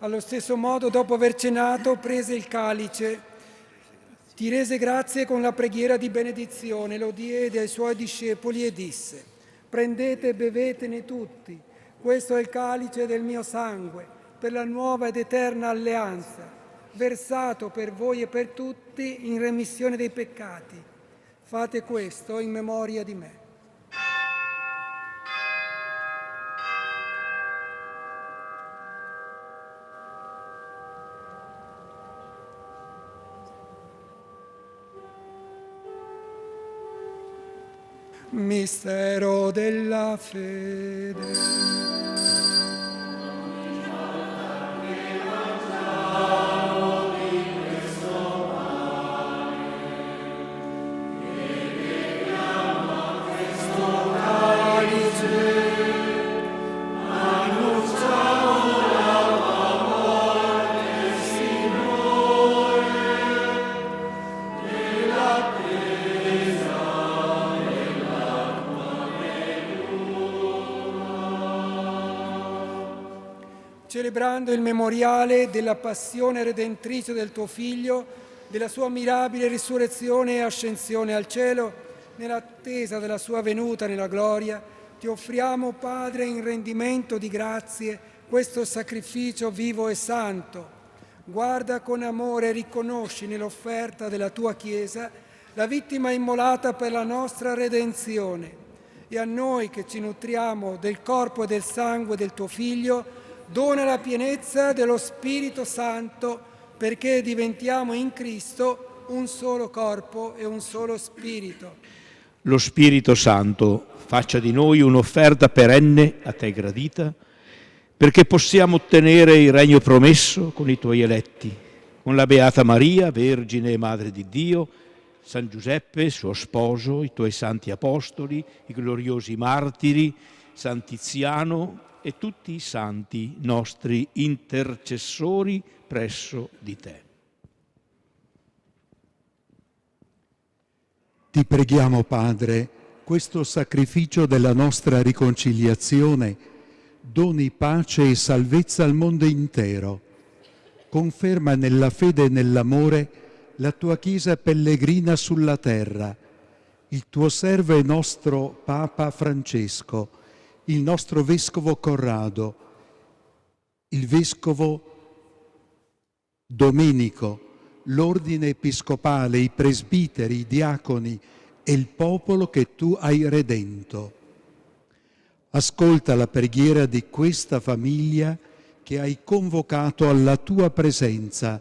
Allo stesso modo, dopo aver cenato, prese il calice, ti rese grazie con la preghiera di benedizione, lo diede ai suoi discepoli e disse: prendete e bevetene tutti, questo è il calice del mio sangue, per la nuova ed eterna alleanza, versato per voi e per tutti in remissione dei peccati. Fate questo in memoria di me. Mistero della fede. Celebrando il memoriale della passione redentrice del tuo Figlio, della sua mirabile risurrezione e ascensione al cielo, nell'attesa della sua venuta nella gloria, ti offriamo, Padre, in rendimento di grazie, questo sacrificio vivo e santo. Guarda con amore e riconosci nell'offerta della tua Chiesa la vittima immolata per la nostra redenzione. E a noi che ci nutriamo del corpo e del sangue del tuo Figlio, dona la pienezza dello Spirito Santo, perché diventiamo in Cristo un solo corpo e un solo Spirito. Lo Spirito Santo faccia di noi un'offerta perenne a te gradita, perché possiamo ottenere il regno promesso con i tuoi eletti, con la Beata Maria, Vergine e Madre di Dio, San Giuseppe, suo sposo, i tuoi santi apostoli, i gloriosi martiri, San Tiziano e tutti i santi nostri intercessori presso di te. Ti preghiamo, Padre, questo sacrificio della nostra riconciliazione doni pace e salvezza al mondo intero. Conferma nella fede e nell'amore la tua Chiesa pellegrina sulla terra, il tuo servo e nostro Papa Francesco, il nostro Vescovo Corrado, il Vescovo Domenico, l'Ordine Episcopale, i presbiteri, i diaconi e il popolo che tu hai redento. Ascolta la preghiera di questa famiglia che hai convocato alla tua presenza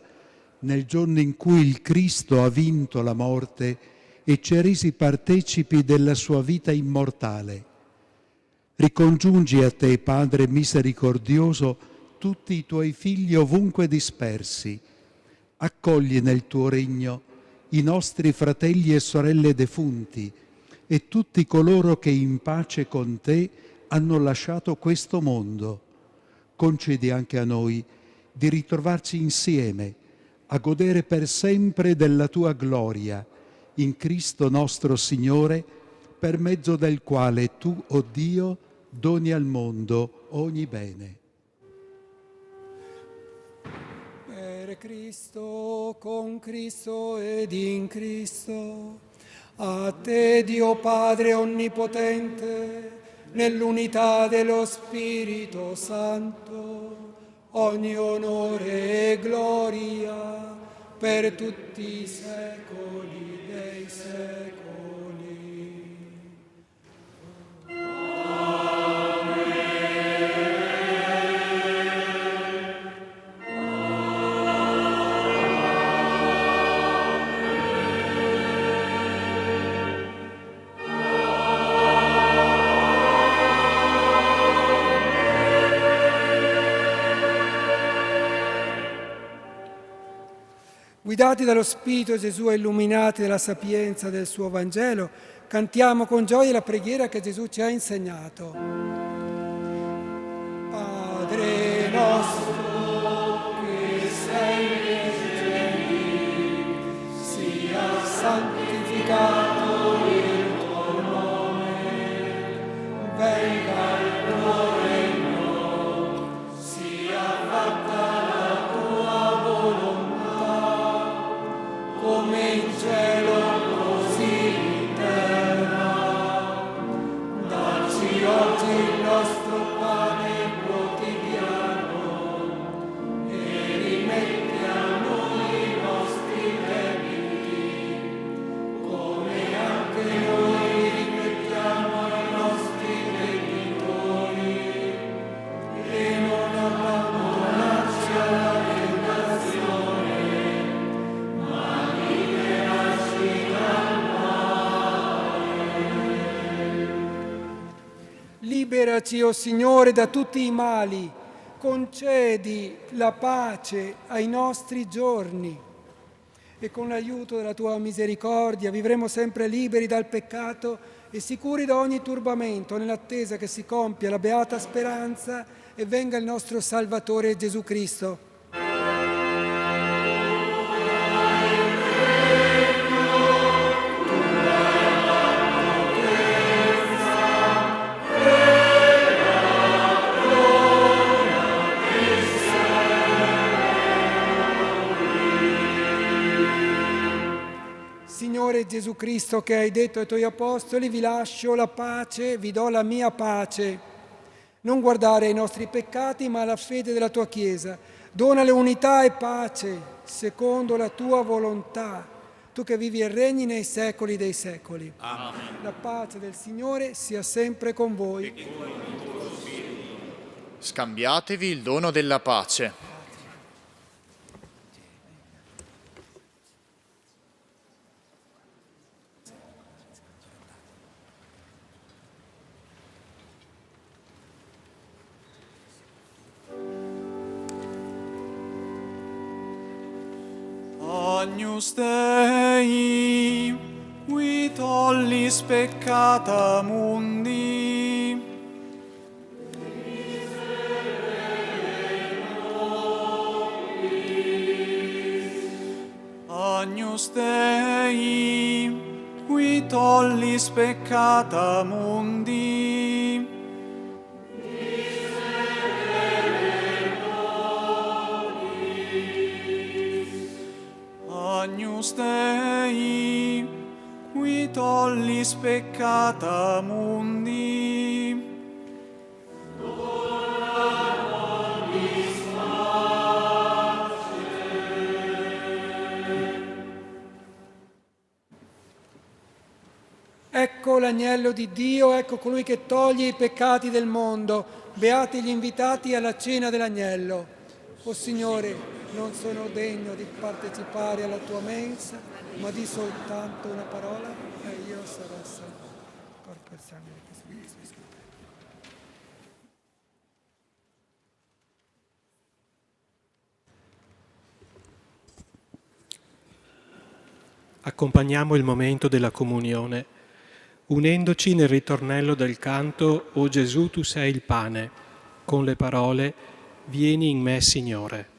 nel giorno in cui il Cristo ha vinto la morte e ci ha resi partecipi della sua vita immortale. Ricongiungi a te, Padre misericordioso, tutti i tuoi figli ovunque dispersi. Accogli nel tuo regno i nostri fratelli e sorelle defunti e tutti coloro che in pace con te hanno lasciato questo mondo. Concedi anche a noi di ritrovarci insieme, a godere per sempre della tua gloria, in Cristo nostro Signore, per mezzo del quale tu, o Dio, doni al mondo ogni bene. Per Cristo, con Cristo ed in Cristo, a te Dio Padre Onnipotente, nell'unità dello Spirito Santo, ogni onore e gloria per tutti i secoli dei secoli. Guidati dallo Spirito Gesù e illuminati dalla sapienza del suo Vangelo, cantiamo con gioia la preghiera che Gesù ci ha insegnato. Padre nostro che sei nei cieli, sia santificato il tuo nome, venga il tuo regno, sia fatta la tua volontà, come in cielo così in terra. Dacci oggi il nostro pane quotidiano e rimetti a noi i nostri debiti, come anche noi rimettiamo ai nostri debitori, e non abbandonarci alla tentazione, liberaci, o Signore, da tutti i mali, concedi la pace ai nostri giorni e con l'aiuto della tua misericordia vivremo sempre liberi dal peccato e sicuri da ogni turbamento, nell'attesa che si compia la beata speranza e venga il nostro Salvatore Gesù Cristo. Signore Gesù Cristo, che hai detto ai tuoi apostoli: vi lascio la pace, vi do la mia pace. Non guardare ai nostri peccati, ma alla fede della tua Chiesa. Donale unità e pace, secondo la tua volontà, tu che vivi e regni nei secoli dei secoli. Amen. La pace del Signore sia sempre con voi. Scambiatevi il dono della pace. Agnus Dei, qui tollis peccata mundi. Agnus Dei, qui tollis peccata mundi. Agnus Dei, qui tollis peccata mundi. Ecco l'agnello di Dio, ecco colui che toglie i peccati del mondo. Beati gli invitati alla cena dell'agnello. O Signore, non sono degno di partecipare alla tua mensa, ma di soltanto una parola e io sarò salvo. Corpo e sangue di Gesù Cristo. Accompagniamo il momento della comunione, unendoci nel ritornello del canto «O Gesù, tu sei il pane», con le parole «Vieni in me, Signore».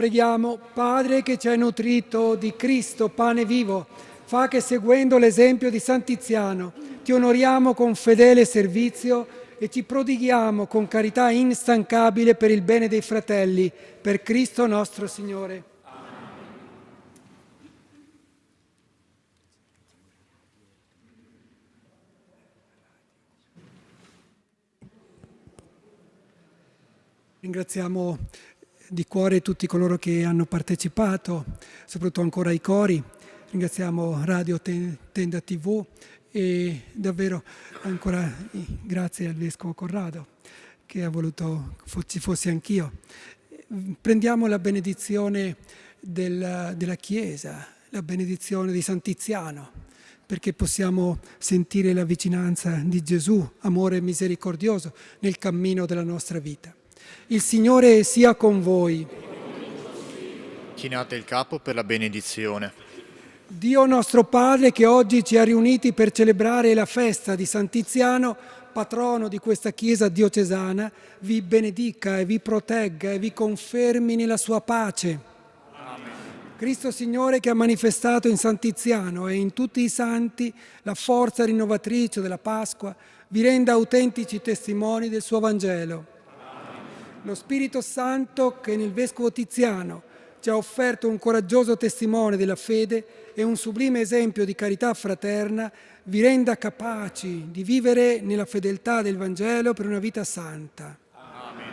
Preghiamo, Padre che ci hai nutrito di Cristo, pane vivo, fa che seguendo l'esempio di San Tiziano ti onoriamo con fedele servizio e ci prodighiamo con carità instancabile per il bene dei fratelli, per Cristo nostro Signore. Ringraziamo di cuore tutti coloro che hanno partecipato, soprattutto ancora i cori. Ringraziamo Radio Tenda TV e davvero ancora grazie al Vescovo Corrado che ha voluto ci fossi anch'io. Prendiamo la benedizione della Chiesa, la benedizione di San Tiziano, perché possiamo sentire la vicinanza di Gesù, amore misericordioso, nel cammino della nostra vita. Il Signore sia con voi. Chinate il capo per la benedizione. Dio nostro Padre, che oggi ci ha riuniti per celebrare la festa di San Tiziano, patrono di questa Chiesa diocesana, vi benedica e vi protegga e vi confermi nella sua pace. Amen. Cristo Signore, che ha manifestato in San Tiziano e in tutti i santi la forza rinnovatrice della Pasqua, vi renda autentici testimoni del suo Vangelo. Lo Spirito Santo, che nel Vescovo Tiziano ci ha offerto un coraggioso testimone della fede e un sublime esempio di carità fraterna, vi renda capaci di vivere nella fedeltà del Vangelo per una vita santa. Amen.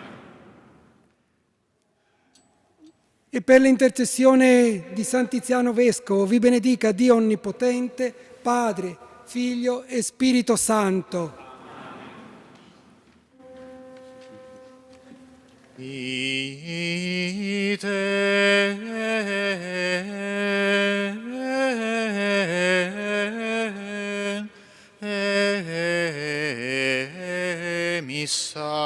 E per l'intercessione di San Tiziano Vescovo vi benedica Dio Onnipotente, Padre, Figlio e Spirito Santo. Ite missa